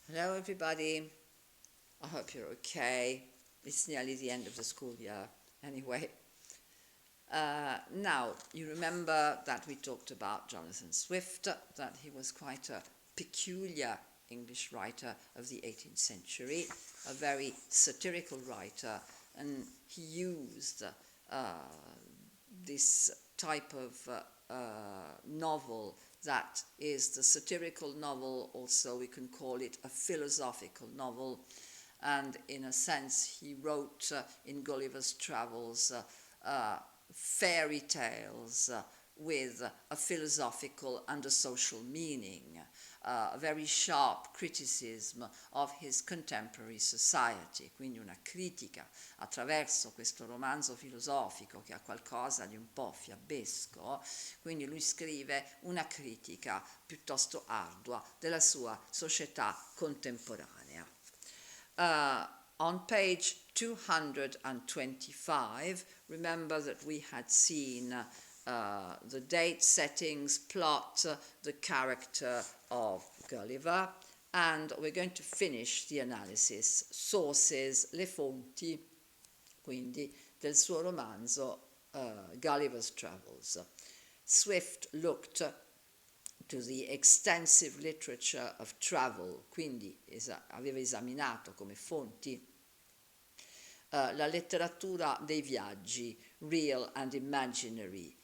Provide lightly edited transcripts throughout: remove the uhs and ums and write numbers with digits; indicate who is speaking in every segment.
Speaker 1: Hello everybody, I hope you're okay. It's nearly the end of the school year anyway. Now, you remember that we talked about Jonathan Swift, that he was quite a peculiar English writer of the 18th century, a very satirical writer, and he used this type of novel that is the satirical novel. Also we can call it a philosophical novel, and in a sense he wrote in Gulliver's Travels fairy tales with a philosophical and a social meaning, a very sharp criticism of his contemporary society, quindi una critica attraverso questo romanzo filosofico che ha qualcosa di un po' fiabesco. Quindi lui scrive una critica piuttosto ardua della sua società contemporanea. On page 225, remember that we had seen the date, settings, plot, the character of Gulliver, and we're going to finish the analysis, sources, le fonti, quindi, del suo romanzo Gulliver's Travels. Swift looked to the extensive literature of travel, quindi aveva esaminato come fonti la letteratura dei viaggi, real and imaginary,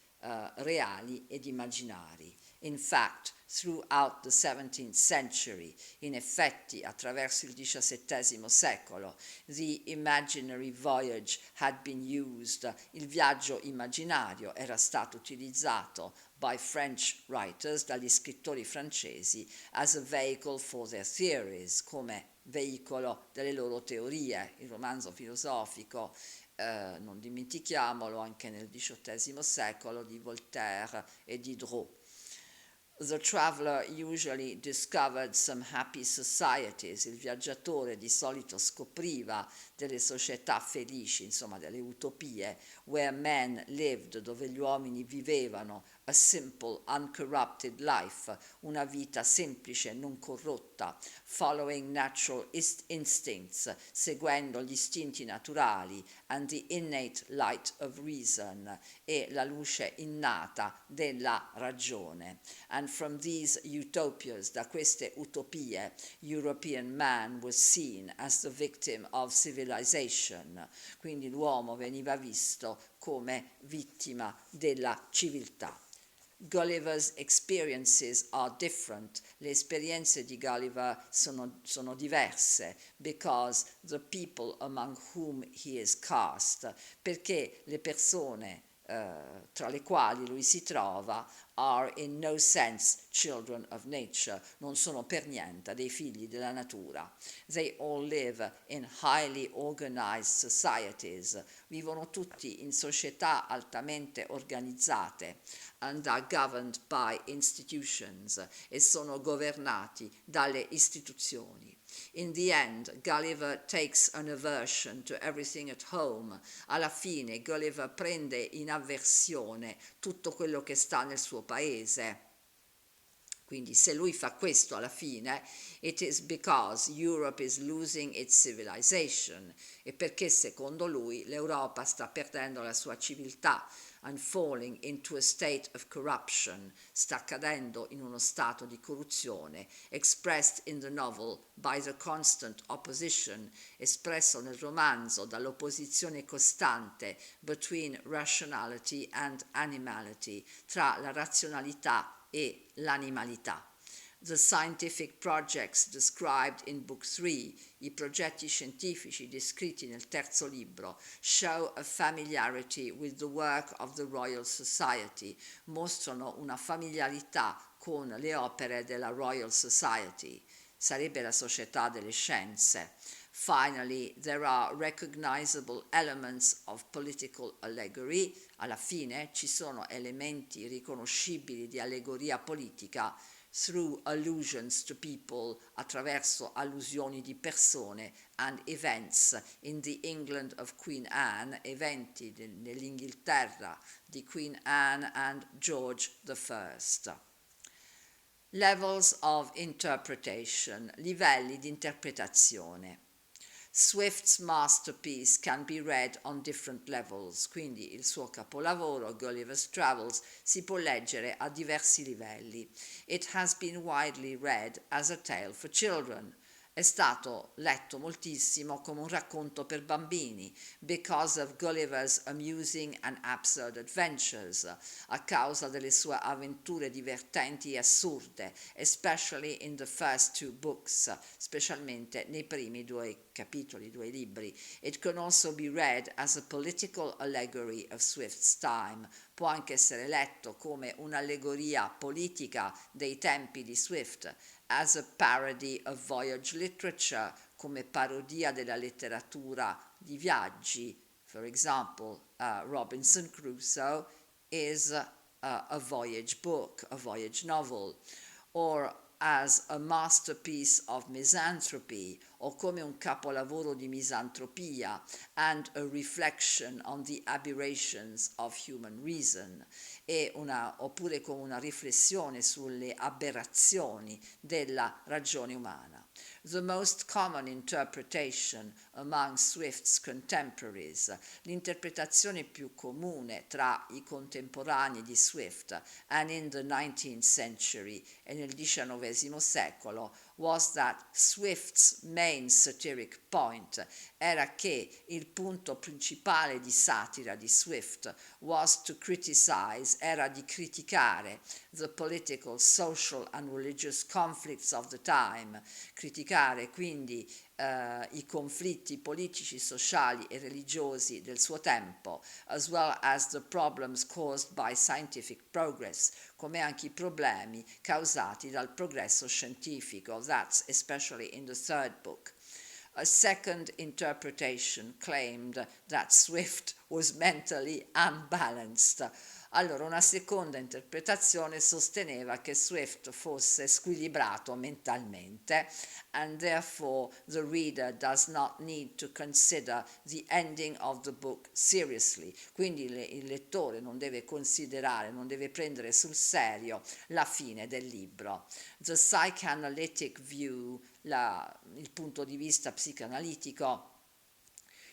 Speaker 1: reali ed immaginari. In fact, throughout the 17th century, in effetti attraverso il XVII secolo, the imaginary voyage had been used, il viaggio immaginario era stato utilizzato by French writers, dagli scrittori francesi, as a vehicle for their theories, come veicolo delle loro teorie. Il romanzo filosofico, non dimentichiamolo, anche nel XVIII secolo, di Voltaire e Diderot. The traveler usually discovered some happy societies. Il viaggiatore di solito scopriva delle società felici, insomma delle utopie, where men lived, dove gli uomini vivevano, a simple, uncorrupted life, una vita semplice, non corrotta, following natural instincts, seguendo gli istinti naturali, and the innate light of reason, e la luce innata della ragione. And from these utopias, da queste utopie, European man was seen as the victim of civilization, quindi l'uomo veniva visto come vittima della civiltà. Gulliver's experiences are different. Le esperienze di Gulliver sono diverse, because the people among whom he is cast, perché le persone tra le quali lui si trova are in no sense children of nature, non sono per niente dei figli della natura. They all live in highly organized societies, vivono tutti in società altamente organizzate, and are governed by institutions, e sono governati dalle istituzioni. In the end, Gulliver takes an aversion to everything at home. Alla fine Gulliver prende in avversione tutto quello che sta nel suo paese. Quindi se lui fa questo alla fine, it is because Europe is losing its civilization, e perché secondo lui l'Europa sta perdendo la sua civiltà, and falling into a state of corruption, sta cadendo in uno stato di corruzione, expressed in the novel by the constant opposition, espresso nel romanzo dall'opposizione costante between rationality and animality, tra la razionalità e l'animalità. The scientific projects described in Book 3, i progetti scientifici descritti nel terzo libro, show a familiarity with the work of the Royal Society, mostrano una familiarità con le opere della Royal Society, sarebbe la società delle scienze. Finally, there are recognizable elements of political allegory. Alla fine ci sono elementi riconoscibili di allegoria politica, through allusions to people, attraverso allusioni di persone, and events in the England of Queen Anne, eventi nell'Inghilterra di Queen Anne and George I. Levels of interpretation, livelli di interpretazione. Swift's masterpiece can be read on different levels, quindi il suo capolavoro, Gulliver's Travels, si può leggere a diversi livelli. It has been widely read as a tale for children. È stato letto moltissimo come un racconto per bambini, because of Gulliver's amusing and absurd adventures, a causa delle sue avventure divertenti e assurde, especially in the first two books, specialmente nei primi due capitoli, due libri. It can also be read as a political allegory of Swift's time. Può anche essere letto come un'allegoria politica dei tempi di Swift, as a parody of voyage literature, come parodia della letteratura di viaggi. For example, Robinson Crusoe is a voyage book, a voyage novel, or as a masterpiece of misanthropy, o come un capolavoro di misantropia, and a reflection on the aberrations of human reason, oppure come una riflessione sulle aberrazioni della ragione umana. The most common interpretation among Swift's contemporaries, l'interpretazione più comune tra i contemporanei di Swift and in the 19th century e nel XIX secolo, was that Swift's main satiric point era che il punto principale di satira di Swift was to criticize, era di criticare the political, social and religious conflicts of the time, criticare quindi i conflitti politici, sociali e religiosi del suo tempo, as well as the problems caused by scientific progress, come anche i problemi causati dal progresso scientifico. That's especially in the third book. A second interpretation claimed that Swift was mentally unbalanced. Allora, una seconda interpretazione sosteneva che Swift fosse squilibrato mentalmente, and therefore the reader does not need to consider the ending of the book seriously. Quindi il lettore non deve considerare, non deve prendere sul serio la fine del libro. The psychoanalytic view, il punto di vista psicanalitico,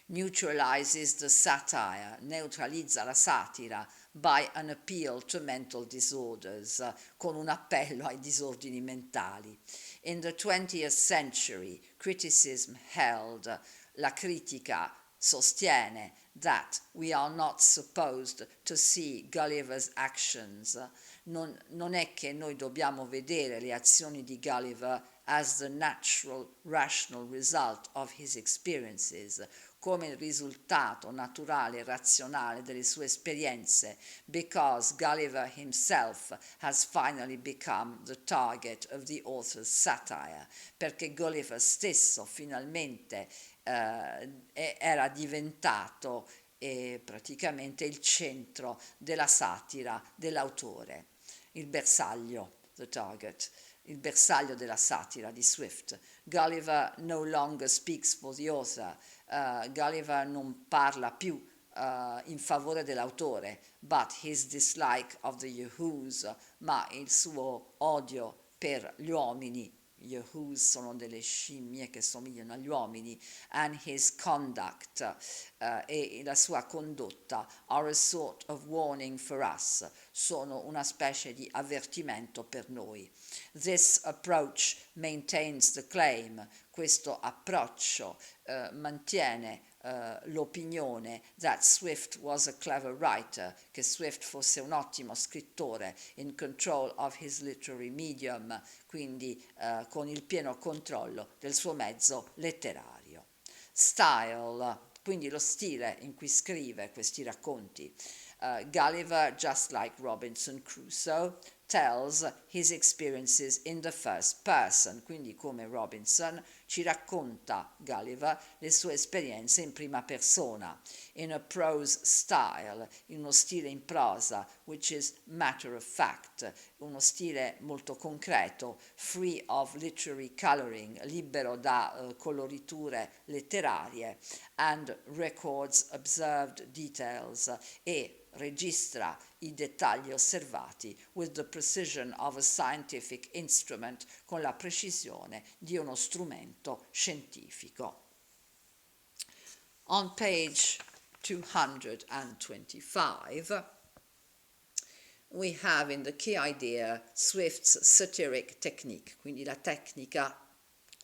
Speaker 1: neutralizes the satire, neutralizza la satira by an appeal to mental disorders, con un appello ai disordini mentali. In the 20th century, criticism held, la critica sostiene that we are not supposed to see Gulliver's actions. Non è che noi dobbiamo vedere le azioni di Gulliver as the natural, rational result of his experiences, come il risultato naturale e razionale delle sue esperienze, because Gulliver himself has finally become the target of the author's satire, perché Gulliver stesso finalmente era diventato praticamente il centro della satira dell'autore, il bersaglio, the target, il bersaglio della satira di Swift. Gulliver no longer speaks for the author. Gulliver non parla più in favore dell'autore, but his dislike of the Yahoos, ma il suo odio per gli uomini, Yahoos sono delle scimmie che somigliano agli uomini, and his conduct, e la sua condotta, are a sort of warning for us, sono una specie di avvertimento per noi. This approach maintains the claim, questo approccio mantiene l'opinione that Swift was a clever writer, che Swift fosse un ottimo scrittore, in control of his literary medium, quindi con il pieno controllo del suo mezzo letterario. Style, quindi lo stile in cui scrive questi racconti. Gulliver, just like Robinson Crusoe, tells his experiences in the first person, quindi come Robinson ci racconta Gulliver le sue esperienze in prima persona, in a prose style, in uno stile in prosa, which is matter of fact, uno stile molto concreto, free of literary coloring, libero da coloriture letterarie, and records observed details, e registra i dettagli osservati with the precision of a scientific instrument, con la precisione di uno strumento scientifico. On page 225, we have in the key idea Swift's satiric technique, quindi la tecnica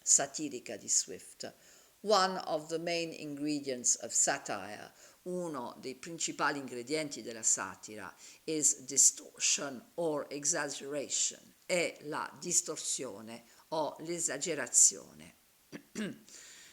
Speaker 1: satirica di Swift. One of the main ingredients of satire, uno dei principali ingredienti della satira, is distortion or exaggeration, è la distorsione o l'esagerazione.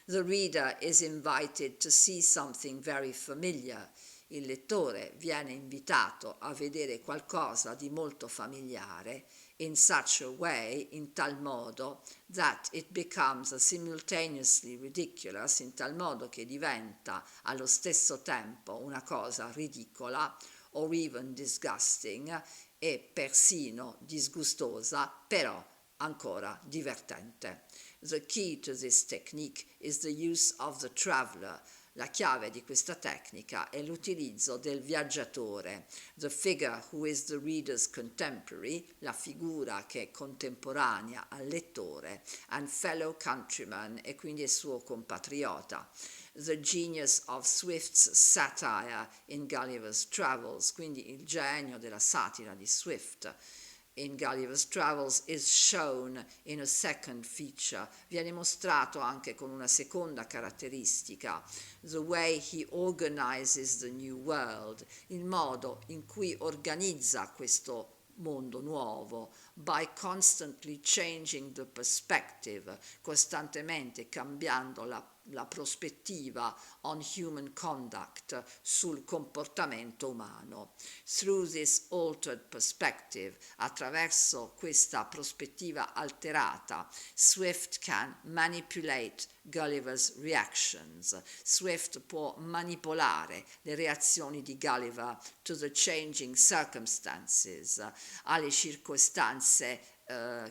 Speaker 1: The reader is invited to see something very familiar. Il lettore viene invitato a vedere qualcosa di molto familiare, in such a way, in tal modo, that it becomes simultaneously ridiculous, in tal modo che diventa allo stesso tempo una cosa ridicola, or even disgusting, e persino disgustosa, però ancora divertente. The key to this technique is the use of the traveler. La chiave di questa tecnica è l'utilizzo del viaggiatore, the figure who is the reader's contemporary, la figura che è contemporanea al lettore, and fellow countryman, e quindi il suo compatriota. The genius of Swift's satire in Gulliver's Travels, quindi il genio della satira di Swift in Gulliver's Travels is shown in a second feature, viene mostrato anche con una seconda caratteristica, the way he organizes the new world, il modo in cui organizza questo mondo nuovo, by constantly changing the perspective, costantemente cambiando la prospettiva on human conduct, sul comportamento umano. Through this altered perspective, attraverso questa prospettiva alterata, Swift can manipulate Gulliver's reactions. Swift può manipolare le reazioni di Gulliver to the changing circumstances, alle circostanze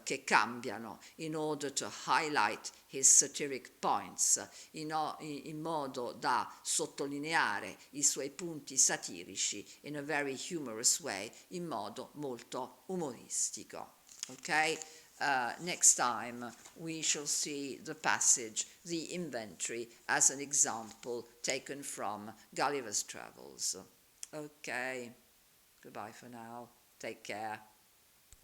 Speaker 1: che cambiano, in order to highlight his satiric points, in modo da sottolineare i suoi punti satirici in a very humorous way, in modo molto umoristico. Okay? Next time we shall see the passage, the inventory, as an example taken from Gulliver's Travels. Okay, goodbye for now. Take care.